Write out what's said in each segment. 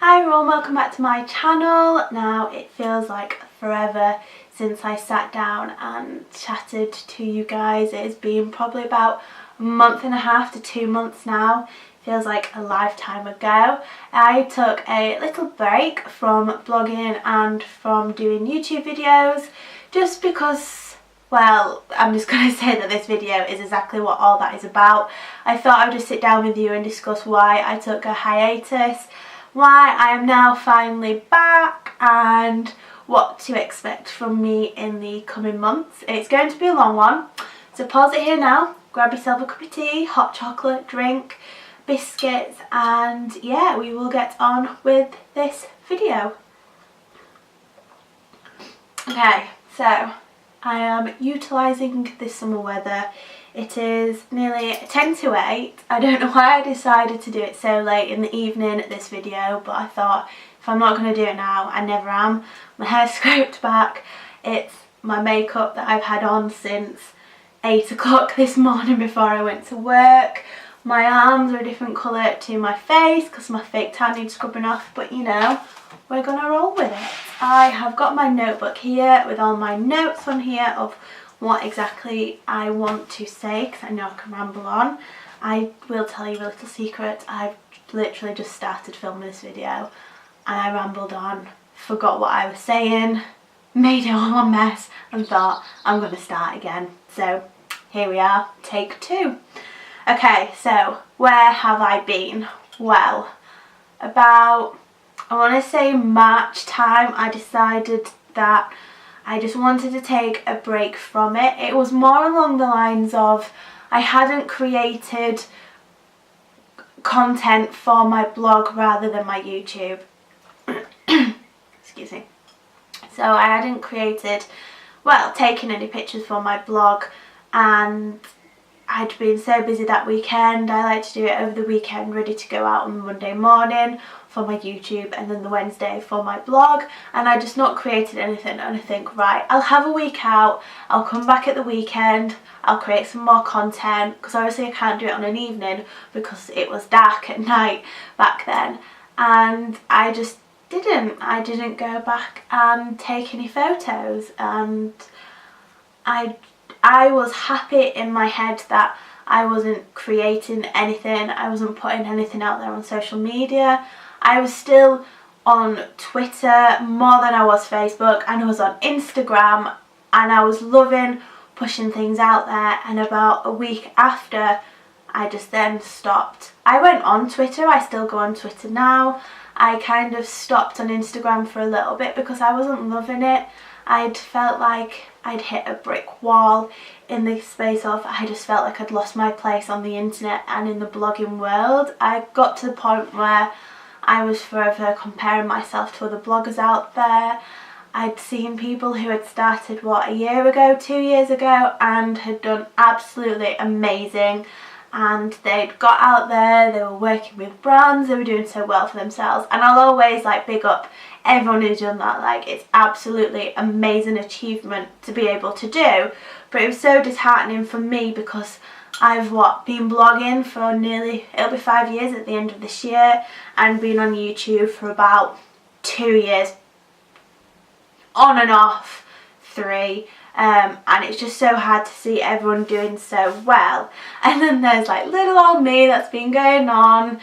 Hi everyone, welcome back to my channel. Now it feels like forever since I sat down and chatted to you guys. It has been probably about a month and a half to 2 months now. Feels like a lifetime ago. I took a little break from blogging and from doing YouTube videos just because, well, I'm just going to say that this video is exactly what all that is about. I thought I would just sit down with you and discuss why I took a hiatus, why I am now finally back, and what to expect from me in the coming months. It's going to be a long one, so pause it here now, grab yourself a cup of tea, hot chocolate, drink, biscuits, and yeah, we will get on with this video. Okay, so I am utilising this summer weather. It is nearly 10 to 8. I don't know why I decided to do it so late in the evening, this video, but I thought if I'm not going to do it now, I never am. My hair's scraped back. It's my makeup that I've had on since 8 o'clock this morning before I went to work. My arms are a different colour to my face because my fake tan needs scrubbing off, but you know, we're going to roll with it. I have got my notebook here with all my notes on here of what exactly I want to say, because I know I can ramble on. I will tell you a little secret. I've literally just started filming this video and I rambled on, forgot what I was saying, made it all a mess and thought I'm going to start again. So here we are, take 2. Okay, so where have I been? Well, about, I want to say March time, I decided that I just wanted to take a break from it. It was more along the lines of I hadn't created content for my blog rather than my YouTube. Excuse me. So I hadn't created, well, taken any pictures for my blog, and I'd been so busy that weekend. I like to do it over the weekend, ready to go out on Monday morning for my YouTube and then the Wednesday for my blog, and I just not created anything. And I think, right, I'll have a week out, I'll come back at the weekend, I'll create some more content, because obviously I can't do it on an evening because it was dark at night back then. And I just I didn't go back and take any photos, and I was happy in my head that I wasn't creating anything, I wasn't putting anything out there on social media. I was still on Twitter more than I was Facebook, and I was on Instagram, and I was loving pushing things out there. And about a week after, I just then stopped. I went on Twitter, I still go on Twitter now. I kind of stopped on Instagram for a little bit because I wasn't loving it. I'd felt like I'd hit a brick wall in the space of, I just felt like I'd lost my place on the internet and in the blogging world. I got to the point where I was forever comparing myself to other bloggers out there. I'd seen people who had started, what, a year ago, 2 years ago, and had done absolutely amazing. And they'd got out there, they were working with brands, they were doing so well for themselves. And I'll always like big up everyone who's done that. Like, it's absolutely amazing achievement to be able to do. But it was so disheartening for me because I've been blogging for nearly, it'll be 5 years at the end of this year, and been on YouTube for about 2 years, on and off 3. And it's just so hard to see everyone doing so well, and then there's like little old me that's been going on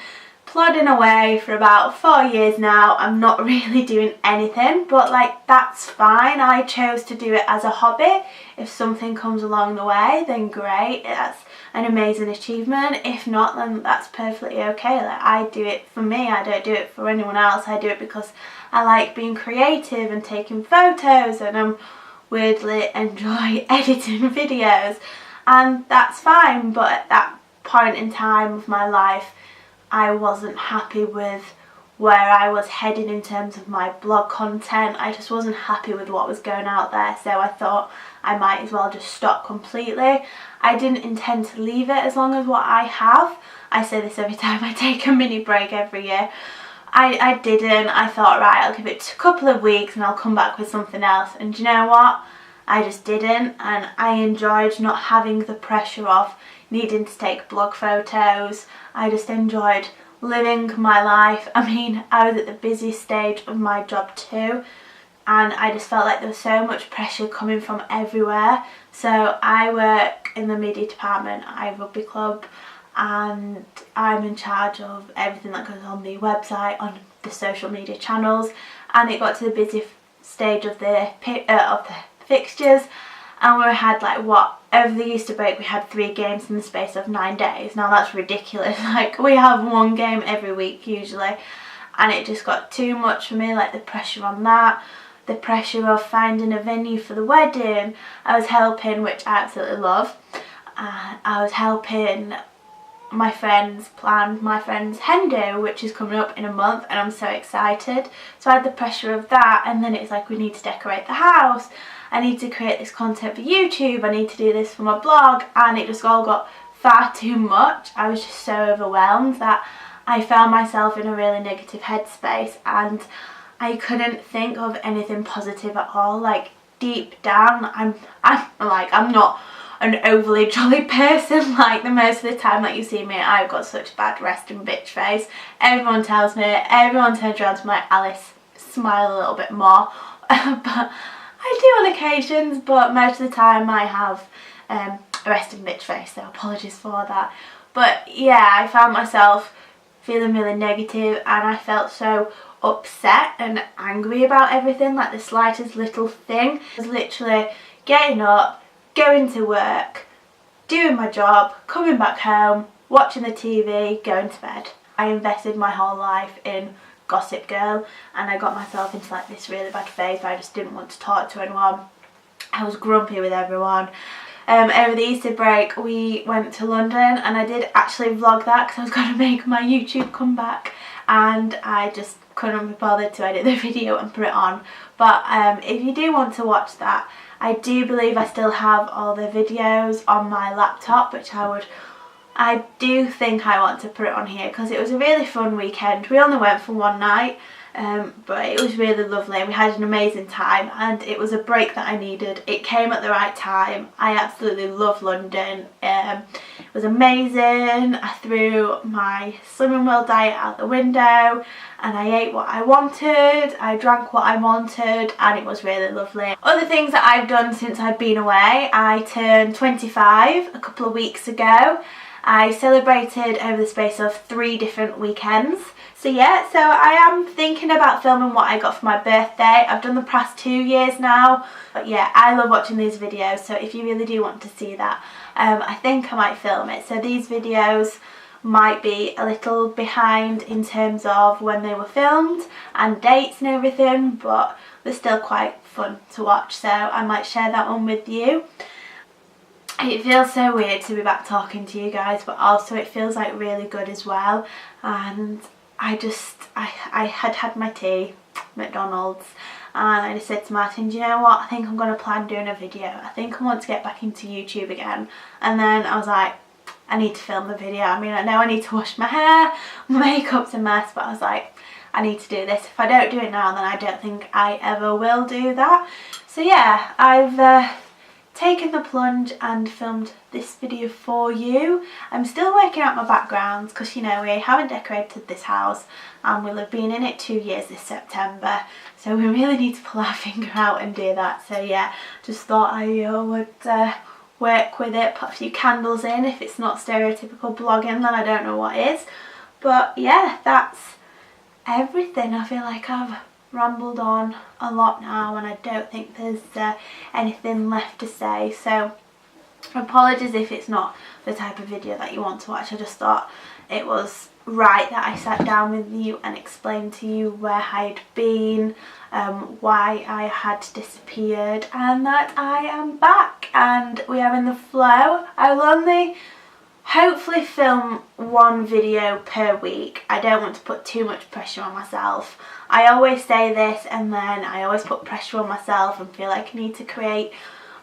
plodding away for about 4 years now. I'm not really doing anything, but like, that's fine. I chose to do it as a hobby. If something comes along the way, then great, that's an amazing achievement. If not, then that's perfectly okay. Like, I do it for me, I don't do it for anyone else. I do it because I like being creative and taking photos, and I'm weirdly enjoy editing videos, and that's fine. But at that point in time of my life, I wasn't happy with where I was heading in terms of my blog content. I just wasn't happy with what was going out there, so I thought I might as well just stop completely. I didn't intend to leave it as long as what I have. I say this every time I take a mini break every year. I didn't. I thought, right, I'll give it a couple of weeks and I'll come back with something else. And do you know what? I just didn't, and I enjoyed not having the pressure of needing to take blog photos. I just enjoyed living my life. I mean, I was at the busiest stage of my job too, and I just felt like there was so much pressure coming from everywhere. So I work in the media department at a rugby club, and I'm in charge of everything that goes on the website, on the social media channels, and it got to the busy stage of the fixtures, and we had like over the Easter break we had 3 games in the space of 9 days. Now that's ridiculous. Like, we have 1 game every week usually, and it just got too much for me, like the pressure on that, the pressure of finding a venue for the wedding. I was helping, which I absolutely love. I was helping my friends plan my friend's hen do, which is coming up in a month, and I'm so excited. So I had the pressure of that, and then it's like, we need to decorate the house, I need to create this content for YouTube, I need to do this for my blog, and it just all got far too much. I was just so overwhelmed that I found myself in a really negative headspace, and I couldn't think of anything positive at all. Like, deep down, I'm not an overly jolly person. Like, the most of the time that you see me, I've got such a bad resting bitch face. Everyone tells me, everyone turns around to me like, Alice, smile a little bit more. But I do on occasions, but most of the time I have a resting bitch face, so apologies for that. But yeah, I found myself feeling really negative, and I felt so upset and angry about everything, like the slightest little thing. I was literally getting up, going to work, doing my job, coming back home, watching the TV, going to bed. I invested my whole life in Gossip Girl, and I got myself into like this really bad phase where I just didn't want to talk to anyone. I was grumpy with everyone. Over the Easter break we went to London, and I did actually vlog that because I was going to make my YouTube comeback, and I just couldn't be bothered to edit the video and put it on. But if you do want to watch that, I do believe I still have all the videos on my laptop, which I do think I want to put it on here because it was a really fun weekend. We only went for 1 night, but it was really lovely. We had an amazing time, and it was a break that I needed. It came at the right time. I absolutely love London. It was amazing. I threw my Slimming World diet out the window, and I ate what I wanted, I drank what I wanted, and it was really lovely. Other things that I've done since I've been away: I turned 25 a couple of weeks ago. I celebrated over the space of 3 different weekends. So yeah, so I am thinking about filming what I got for my birthday. I've done the past 2 years now, but yeah, I love watching these videos, so if you really do want to see that, I think I might film it. So these videos might be a little behind in terms of when they were filmed and dates and everything, but they're still quite fun to watch, so I might share that one with you. It feels so weird to be back talking to you guys, but also it feels like really good as well. And I had my tea, McDonald's, and I just said to Martin, do you know what, I think I'm going to plan doing a video. I think I want to get back into YouTube again. And then I was like, I need to film the video. I mean, I know I need to wash my hair, my makeup's a mess, but I was like, I need to do this. If I don't do it now, then I don't think I ever will do that. So yeah, I've taken the plunge and filmed this video for you. I'm still working out my backgrounds because, you know, we haven't decorated this house, and we'll have been in it 2 years this September, so we really need to pull our finger out and do that. So yeah, just thought I would work with it, put a few candles in. If it's not stereotypical blogging, then I don't know what is. But yeah, that's everything. I feel like I've rambled on a lot now, and I don't think there's anything left to say, so apologies if it's not the type of video that you want to watch. I just thought it was right that I sat down with you and explained to you where I'd been, why I had disappeared, and that I am back and we are in the flow. I will only hopefully film 1 video per week. I don't want to put too much pressure on myself. I always say this, and then I always put pressure on myself and feel like I need to create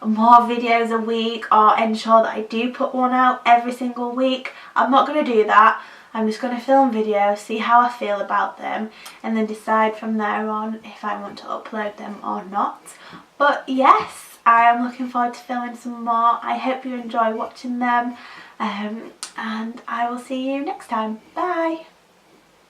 more videos a week or ensure that I do put one out every single week. I'm not going to do that. I'm just going to film videos, see how I feel about them, and then decide from there on if I want to upload them or not. But yes, I am looking forward to filming some more. I hope you enjoy watching them, and I will see you next time. Bye!